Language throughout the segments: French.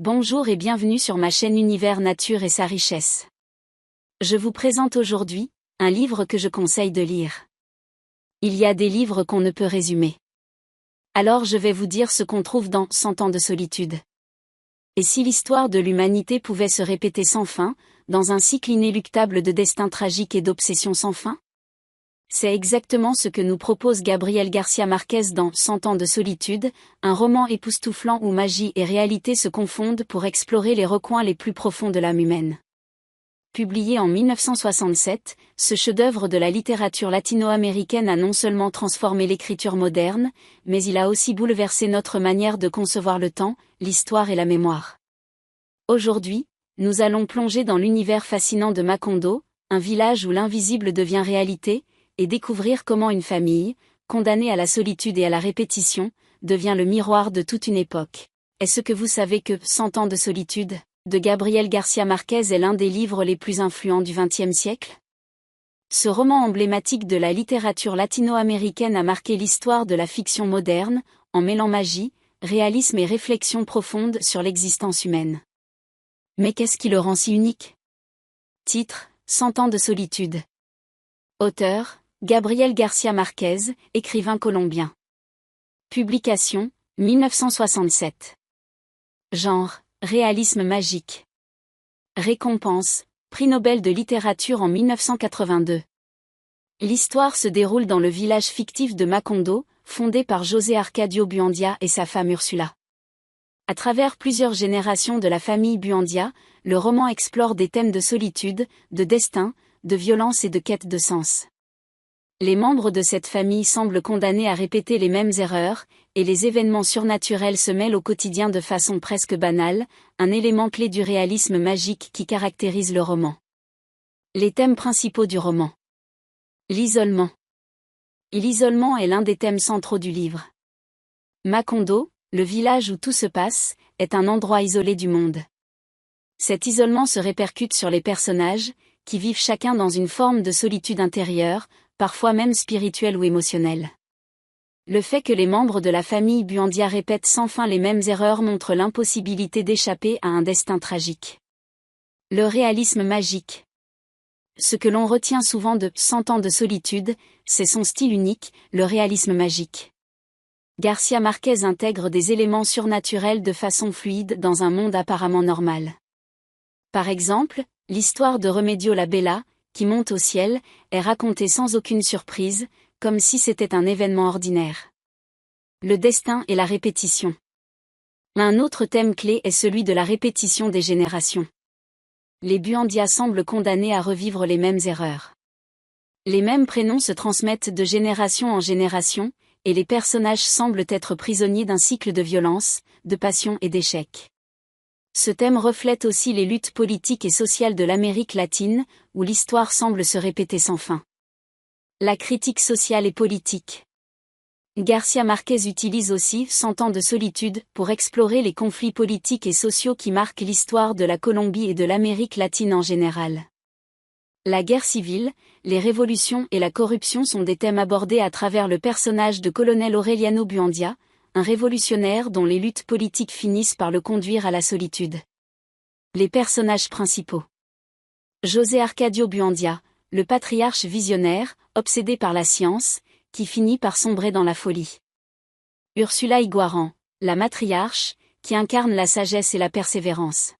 Bonjour et bienvenue sur ma chaîne Univers Nature et sa richesse. Je vous présente aujourd'hui un livre que je conseille de lire. Il y a des livres qu'on ne peut résumer. Alors je vais vous dire ce qu'on trouve dans 100 ans de solitude. Et si l'histoire de l'humanité pouvait se répéter sans fin, dans un cycle inéluctable de destins tragiques et d'obsessions sans fin? C'est exactement ce que nous propose Gabriel García Márquez dans 100 ans de solitude, un roman époustouflant où magie et réalité se confondent pour explorer les recoins les plus profonds de l'âme humaine. Publié en 1967, ce chef-d'œuvre de la littérature latino-américaine a non seulement transformé l'écriture moderne, mais il a aussi bouleversé notre manière de concevoir le temps, l'histoire et la mémoire. Aujourd'hui, nous allons plonger dans l'univers fascinant de Macondo, un village où l'invisible devient réalité, et découvrir comment une famille, condamnée à la solitude et à la répétition, devient le miroir de toute une époque. Est-ce que vous savez que 100 ans de solitude, de Gabriel García Márquez est l'un des livres les plus influents du XXe siècle? Ce roman emblématique de la littérature latino-américaine a marqué l'histoire de la fiction moderne, en mêlant magie, réalisme et réflexion profonde sur l'existence humaine. Mais qu'est-ce qui le rend si unique? Titre, 100 ans de solitude. Auteur, Gabriel García Márquez, écrivain colombien. Publication, 1967. Genre, réalisme magique. Récompense, prix Nobel de littérature en 1982. L'histoire se déroule dans le village fictif de Macondo, fondé par José Arcadio Buendia et sa femme Ursula. À travers plusieurs générations de la famille Buendia, le roman explore des thèmes de solitude, de destin, de violence et de quête de sens. Les membres de cette famille semblent condamnés à répéter les mêmes erreurs, et les événements surnaturels se mêlent au quotidien de façon presque banale, un élément clé du réalisme magique qui caractérise le roman. Les thèmes principaux du roman. L'isolement. L'isolement est l'un des thèmes centraux du livre. Macondo, le village où tout se passe, est un endroit isolé du monde. Cet isolement se répercute sur les personnages, qui vivent chacun dans une forme de solitude intérieure, parfois même spirituelle ou émotionnelle. Le fait que les membres de la famille Buendia répètent sans fin les mêmes erreurs montre l'impossibilité d'échapper à un destin tragique. Le réalisme magique. Ce que l'on retient souvent de 100 ans de solitude, c'est son style unique, le réalisme magique. García Márquez intègre des éléments surnaturels de façon fluide dans un monde apparemment normal. Par exemple, l'histoire de Remedio la Bella, qui monte au ciel, est racontée sans aucune surprise, comme si c'était un événement ordinaire. Le destin et la répétition. Un autre thème clé est celui de la répétition des générations. Les Buendia semblent condamnés à revivre les mêmes erreurs. Les mêmes prénoms se transmettent de génération en génération, et les personnages semblent être prisonniers d'un cycle de violence, de passion et d'échecs. Ce thème reflète aussi les luttes politiques et sociales de l'Amérique latine, où l'histoire semble se répéter sans fin. La critique sociale et politique. García Márquez utilise aussi 100 ans de solitude pour explorer les conflits politiques et sociaux qui marquent l'histoire de la Colombie et de l'Amérique latine en général. La guerre civile, les révolutions et la corruption sont des thèmes abordés à travers le personnage de colonel Aureliano Buendia, un révolutionnaire dont les luttes politiques finissent par le conduire à la solitude. Les personnages principaux. José Arcadio Buendia, le patriarche visionnaire, obsédé par la science, qui finit par sombrer dans la folie. Ursula Iguaran, la matriarche, qui incarne la sagesse et la persévérance.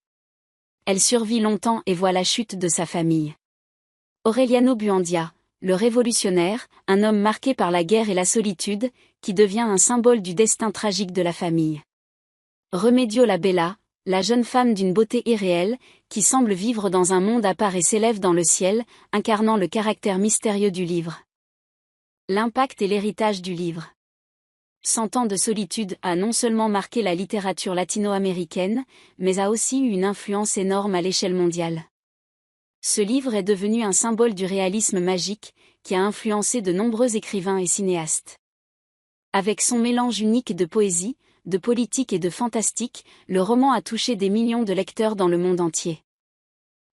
Elle survit longtemps et voit la chute de sa famille. Aureliano Buendia, le révolutionnaire, un homme marqué par la guerre et la solitude, qui devient un symbole du destin tragique de la famille. Remedio la Bella, la jeune femme d'une beauté irréelle, qui semble vivre dans un monde à part et s'élève dans le ciel, incarnant le caractère mystérieux du livre. L'impact et l'héritage du livre. 100 ans de solitude a non seulement marqué la littérature latino-américaine, mais a aussi eu une influence énorme à l'échelle mondiale. Ce livre est devenu un symbole du réalisme magique, qui a influencé de nombreux écrivains et cinéastes. Avec son mélange unique de poésie, de politique et de fantastique, le roman a touché des millions de lecteurs dans le monde entier.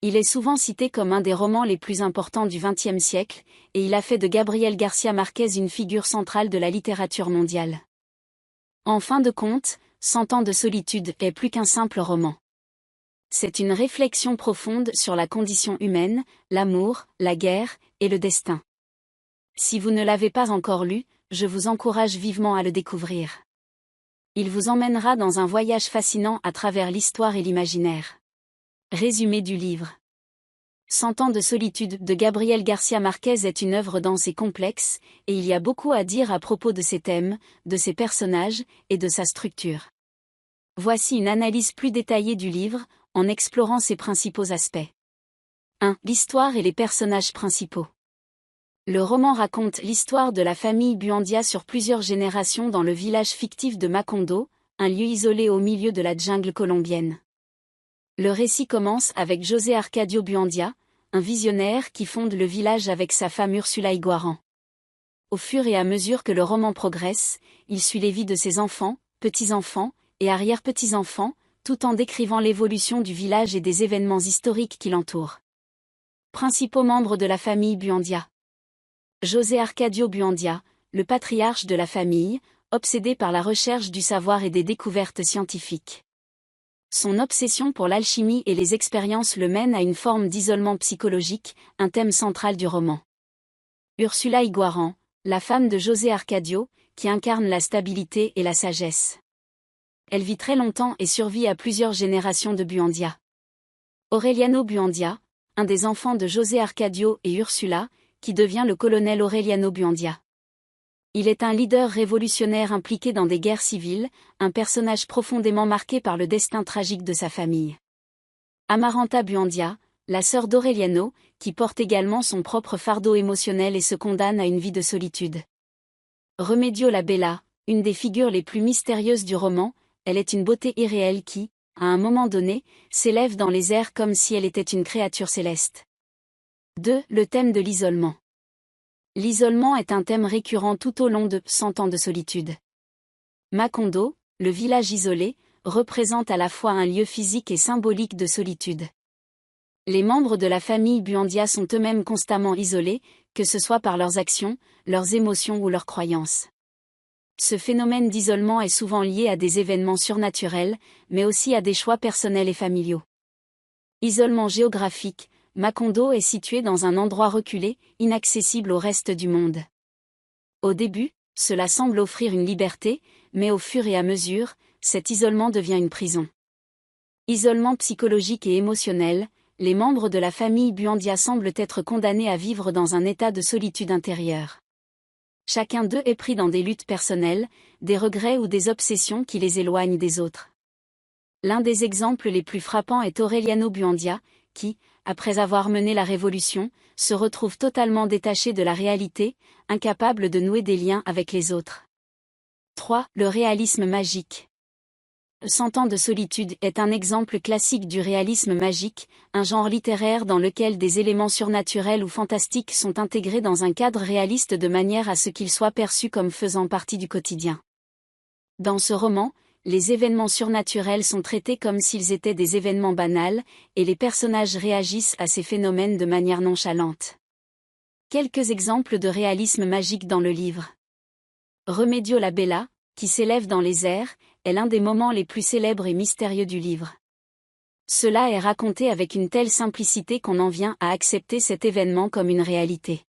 Il est souvent cité comme un des romans les plus importants du XXe siècle, et il a fait de Gabriel García Márquez une figure centrale de la littérature mondiale. En fin de compte, 100 ans de solitude est plus qu'un simple roman. C'est une réflexion profonde sur la condition humaine, l'amour, la guerre, et le destin. Si vous ne l'avez pas encore lu, je vous encourage vivement à le découvrir. Il vous emmènera dans un voyage fascinant à travers l'histoire et l'imaginaire. Résumé du livre. 100 ans de solitude de Gabriel García Márquez est une œuvre dense et complexe, et il y a beaucoup à dire à propos de ses thèmes, de ses personnages, et de sa structure. Voici une analyse plus détaillée du livre, en explorant ses principaux aspects. 1. L'histoire et les personnages principaux. Le roman raconte l'histoire de la famille Buendia sur plusieurs générations dans le village fictif de Macondo, un lieu isolé au milieu de la jungle colombienne. Le récit commence avec José Arcadio Buendia, un visionnaire qui fonde le village avec sa femme Ursula Iguaran. Au fur et à mesure que le roman progresse, il suit les vies de ses enfants, petits-enfants et arrière-petits-enfants, tout en décrivant l'évolution du village et des événements historiques qui l'entourent. Principaux membres de la famille Buendia. José Arcadio Buendia, le patriarche de la famille, obsédé par la recherche du savoir et des découvertes scientifiques. Son obsession pour l'alchimie et les expériences le mène à une forme d'isolement psychologique, un thème central du roman. Ursula Iguaran, la femme de José Arcadio, qui incarne la stabilité et la sagesse. Elle vit très longtemps et survit à plusieurs générations de Buendia. Aureliano Buendia, un des enfants de José Arcadio et Ursula, qui devient le colonel Aureliano Buendia. Il est un leader révolutionnaire impliqué dans des guerres civiles, un personnage profondément marqué par le destin tragique de sa famille. Amaranta Buendia, la sœur d'Aureliano, qui porte également son propre fardeau émotionnel et se condamne à une vie de solitude. Remedio la Bella, une des figures les plus mystérieuses du roman, elle est une beauté irréelle qui, à un moment donné, s'élève dans les airs comme si elle était une créature céleste. 2. Le thème de l'isolement. L'isolement est un thème récurrent tout au long de 100 ans de solitude. Macondo, le village isolé, représente à la fois un lieu physique et symbolique de solitude. Les membres de la famille Buendia sont eux-mêmes constamment isolés, que ce soit par leurs actions, leurs émotions ou leurs croyances. Ce phénomène d'isolement est souvent lié à des événements surnaturels, mais aussi à des choix personnels et familiaux. Isolement géographique. Macondo est situé dans un endroit reculé, inaccessible au reste du monde. Au début, cela semble offrir une liberté, mais au fur et à mesure, cet isolement devient une prison. Isolement psychologique et émotionnel, les membres de la famille Buendia semblent être condamnés à vivre dans un état de solitude intérieure. Chacun d'eux est pris dans des luttes personnelles, des regrets ou des obsessions qui les éloignent des autres. L'un des exemples les plus frappants est Aureliano Buendia, qui, après avoir mené la révolution, se retrouve totalement détaché de la réalité, incapable de nouer des liens avec les autres. 3. Le réalisme magique. 100 ans de solitude est un exemple classique du réalisme magique, un genre littéraire dans lequel des éléments surnaturels ou fantastiques sont intégrés dans un cadre réaliste de manière à ce qu'ils soient perçus comme faisant partie du quotidien. Dans ce roman, les événements surnaturels sont traités comme s'ils étaient des événements banals, et les personnages réagissent à ces phénomènes de manière nonchalante. Quelques exemples de réalisme magique dans le livre. Remedio la Bella, qui s'élève dans les airs, est l'un des moments les plus célèbres et mystérieux du livre. Cela est raconté avec une telle simplicité qu'on en vient à accepter cet événement comme une réalité.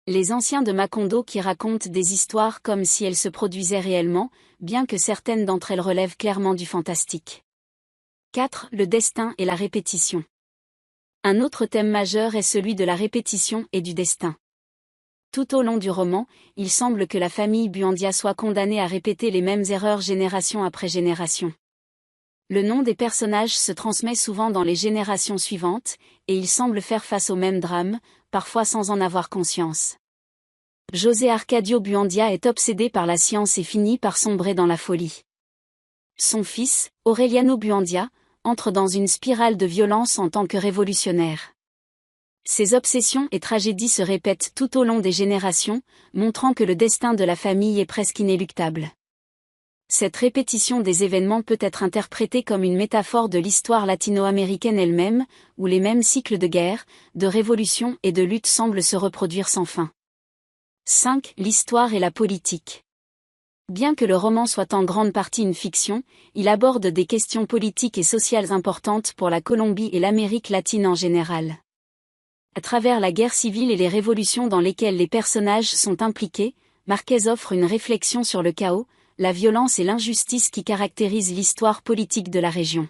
Les anciens de Macondo qui racontent des histoires comme si elles se produisaient réellement, bien que certaines d'entre elles relèvent clairement du fantastique. 4. Le destin et la répétition. Un autre thème majeur est celui de la répétition et du destin. Tout au long du roman, il semble que la famille Buendia soit condamnée à répéter les mêmes erreurs génération après génération. Le nom des personnages se transmet souvent dans les générations suivantes, et ils semblent faire face au même drame, parfois sans en avoir conscience. José Arcadio Buendia est obsédé par la science et finit par sombrer dans la folie. Son fils, Aureliano Buendia, entre dans une spirale de violence en tant que révolutionnaire. Ses obsessions et tragédies se répètent tout au long des générations, montrant que le destin de la famille est presque inéluctable. Cette répétition des événements peut être interprétée comme une métaphore de l'histoire latino-américaine elle-même, où les mêmes cycles de guerre, de révolution et de lutte semblent se reproduire sans fin. 5. L'histoire et la politique. Bien que le roman soit en grande partie une fiction, il aborde des questions politiques et sociales importantes pour la Colombie et l'Amérique latine en général. À travers la guerre civile et les révolutions dans lesquelles les personnages sont impliqués, Marquez offre une réflexion sur le chaos, la violence et l'injustice qui caractérisent l'histoire politique de la région.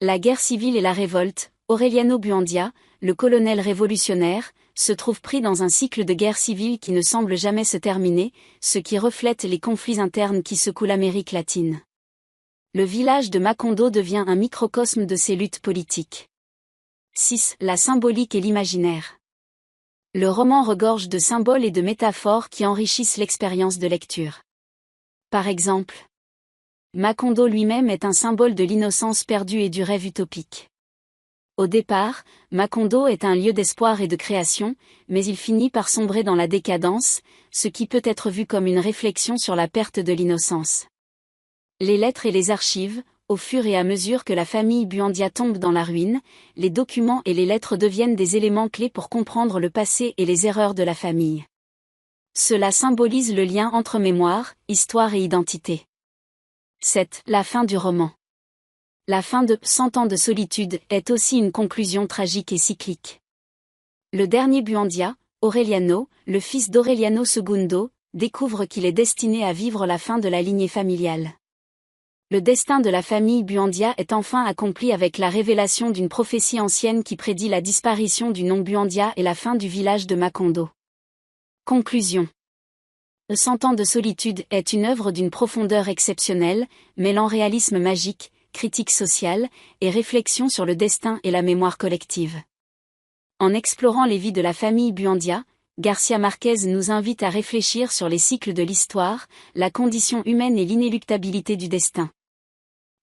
La guerre civile et la révolte, Aureliano Buendia, le colonel révolutionnaire, se trouve pris dans un cycle de guerre civile qui ne semble jamais se terminer, ce qui reflète les conflits internes qui secouent l'Amérique latine. Le village de Macondo devient un microcosme de ces luttes politiques. 6. La symbolique et l'imaginaire. Le roman regorge de symboles et de métaphores qui enrichissent l'expérience de lecture. Par exemple, Macondo lui-même est un symbole de l'innocence perdue et du rêve utopique. Au départ, Macondo est un lieu d'espoir et de création, mais il finit par sombrer dans la décadence, ce qui peut être vu comme une réflexion sur la perte de l'innocence. Les lettres et les archives, au fur et à mesure que la famille Buendia tombe dans la ruine, les documents et les lettres deviennent des éléments clés pour comprendre le passé et les erreurs de la famille. Cela symbolise le lien entre mémoire, histoire et identité. 7. La fin du roman. La fin de 100 ans de solitude est aussi une conclusion tragique et cyclique. Le dernier Buendia, Aureliano, le fils d'Aureliano II, découvre qu'il est destiné à vivre la fin de la lignée familiale. Le destin de la famille Buendia est enfin accompli avec la révélation d'une prophétie ancienne qui prédit la disparition du nom Buendia et la fin du village de Macondo. Conclusion. 100 ans de solitude est une œuvre d'une profondeur exceptionnelle, mêlant réalisme magique, critique sociale, et réflexion sur le destin et la mémoire collective. En explorant les vies de la famille Buendia, García Márquez nous invite à réfléchir sur les cycles de l'histoire, la condition humaine et l'inéluctabilité du destin.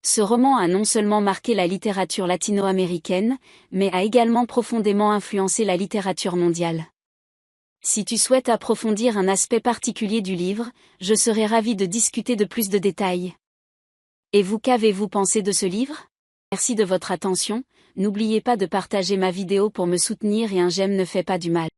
Ce roman a non seulement marqué la littérature latino-américaine, mais a également profondément influencé la littérature mondiale. Si tu souhaites approfondir un aspect particulier du livre, je serai ravi de discuter de plus de détails. Et vous, qu'avez-vous pensé de ce livre? Merci de votre attention, n'oubliez pas de partager ma vidéo pour me soutenir et un j'aime ne fait pas du mal.